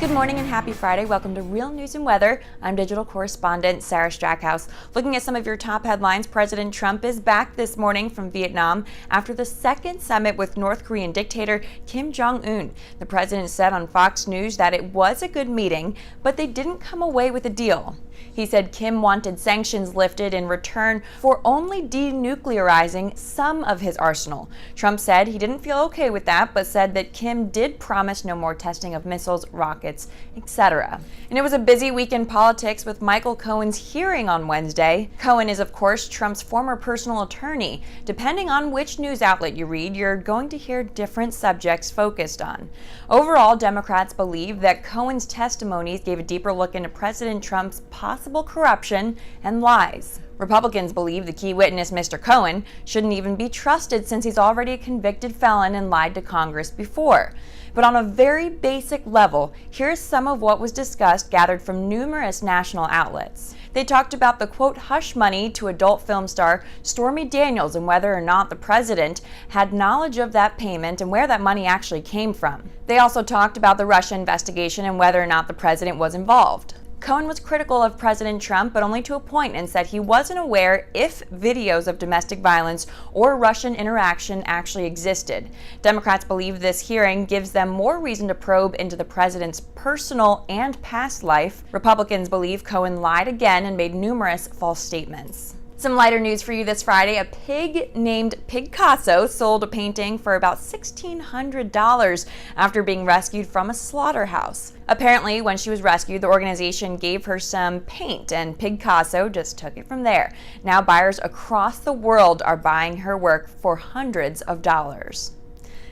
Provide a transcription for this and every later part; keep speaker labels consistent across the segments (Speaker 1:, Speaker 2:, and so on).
Speaker 1: Good morning and happy Friday. Welcome to Real News and Weather. I'm digital correspondent Sarah Strackhouse. Looking at some of your top headlines, President Trump is back this morning from Vietnam after the second summit with North Korean dictator Kim Jong-un. The president said on Fox News that it was a good meeting, but they didn't come away with a deal. He said Kim wanted sanctions lifted in return for only denuclearizing some of his arsenal. Trump said he didn't feel okay with that, but said that Kim did promise no more testing of missiles, rockets, etc. And it was a busy week in politics with Michael Cohen's hearing on Wednesday. Cohen is, of course, Trump's former personal attorney. Depending on which news outlet you read, you're going to hear different subjects focused on. Overall, Democrats believe that Cohen's testimonies gave a deeper look into President Trump's possible corruption and lies. Republicans believe the key witness, Mr. Cohen, shouldn't even be trusted since he's already a convicted felon and lied to Congress before. But on a very basic level, here's some of what was discussed, gathered from numerous national outlets. They talked about the, quote, hush money to adult film star Stormy Daniels and whether or not the president had knowledge of that payment and where that money actually came from. They also talked about the Russia investigation and whether or not the president was involved. Cohen was critical of President Trump, but only to a point, and said he wasn't aware if videos of domestic violence or Russian interaction actually existed. Democrats believe this hearing gives them more reason to probe into the president's personal and past life. Republicans believe Cohen lied again and made numerous false statements. Some lighter news for you this Friday. A pig named Picasso sold a painting for about $1,600 after being rescued from a slaughterhouse. Apparently, when she was rescued, the organization gave her some paint, and Picasso just took it from there. Now buyers across the world are buying her work for hundreds of dollars.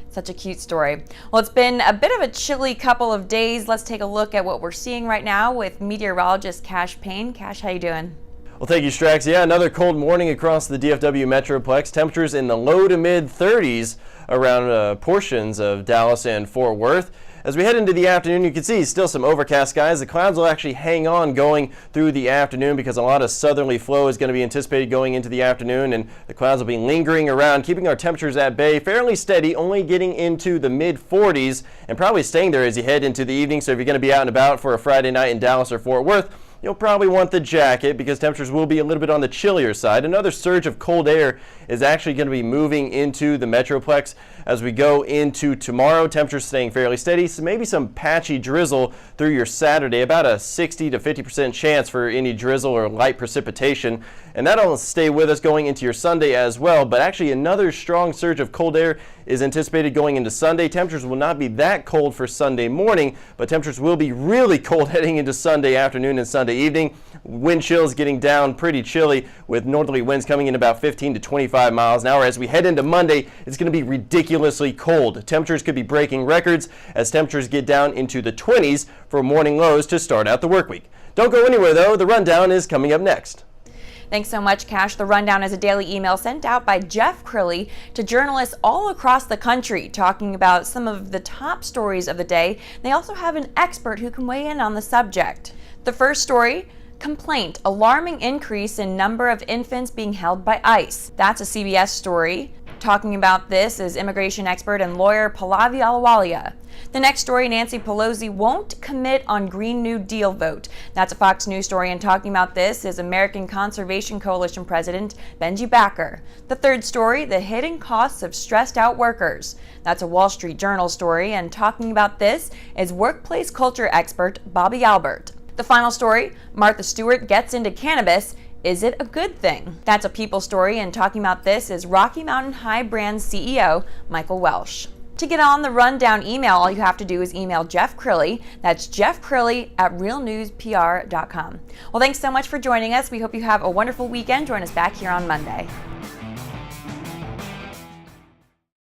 Speaker 1: Such a cute story. Well, it's been a bit of a chilly couple of days. Let's take a look at what we're seeing right now with meteorologist Payne. Cash, how you doing?
Speaker 2: Well, thank you, Strax. Yeah, another cold morning across the DFW Metroplex. Temperatures in the low to mid 30s around portions of Dallas and Fort Worth. As we head into the afternoon, you can see still some overcast skies. The clouds will actually hang on going through the afternoon because a lot of southerly flow is going to be anticipated going into the afternoon, and the clouds will be lingering around, keeping our temperatures at bay fairly steady, only getting into the mid 40s and probably staying there as you head into the evening. So if you're going to be out and about for a Friday night in Dallas or Fort Worth, you'll probably want the jacket because temperatures will be a little bit on the chillier side. Another surge of cold air is actually going to be moving into the Metroplex as we go into tomorrow. Temperatures staying fairly steady, so maybe some patchy drizzle through your Saturday, about a 60 to 50% chance for any drizzle or light precipitation. And that'll stay with us going into your Sunday as well. But actually another strong surge of cold air is anticipated going into Sunday. Temperatures will not be that cold for Sunday morning, but temperatures will be really cold heading into Sunday afternoon and Sunday evening. Wind chills getting down pretty chilly with northerly winds coming in about 15 to 25 miles an hour. As we head into Monday, it's going to be ridiculously cold. Temperatures could be breaking records as temperatures get down into the 20s for morning lows to start out the work week. Don't go anywhere though, the rundown is coming up next.
Speaker 1: Thanks so much, Cash. The rundown is a daily email sent out by Jeff Crilly to journalists all across the country, talking about some of the top stories of the day. They also have an expert who can weigh in on the subject. The first story: complaint, alarming increase in number of infants being held by ICE. That's a CBS story. Talking about this is immigration expert and lawyer Pallavi Ahluwalia. The next story: Nancy Pelosi won't commit on Green New Deal vote. That's a Fox News story, and talking about this is American Conservation Coalition President Benji Backer. The third story: the hidden costs of stressed out workers. That's a Wall Street Journal story, and talking about this is workplace culture expert Bobby Albert. The final story: Martha Stewart gets into cannabis. Is it a good thing? That's a People story, and talking about this is Rocky Mountain High Brand CEO Michael Welsh. To get on the rundown email, all you have to do is email Jeff Crilly. That's jeffcrilly@realnewspr.com. Well, thanks so much for joining us. We hope you have a wonderful weekend. Join us back here on Monday.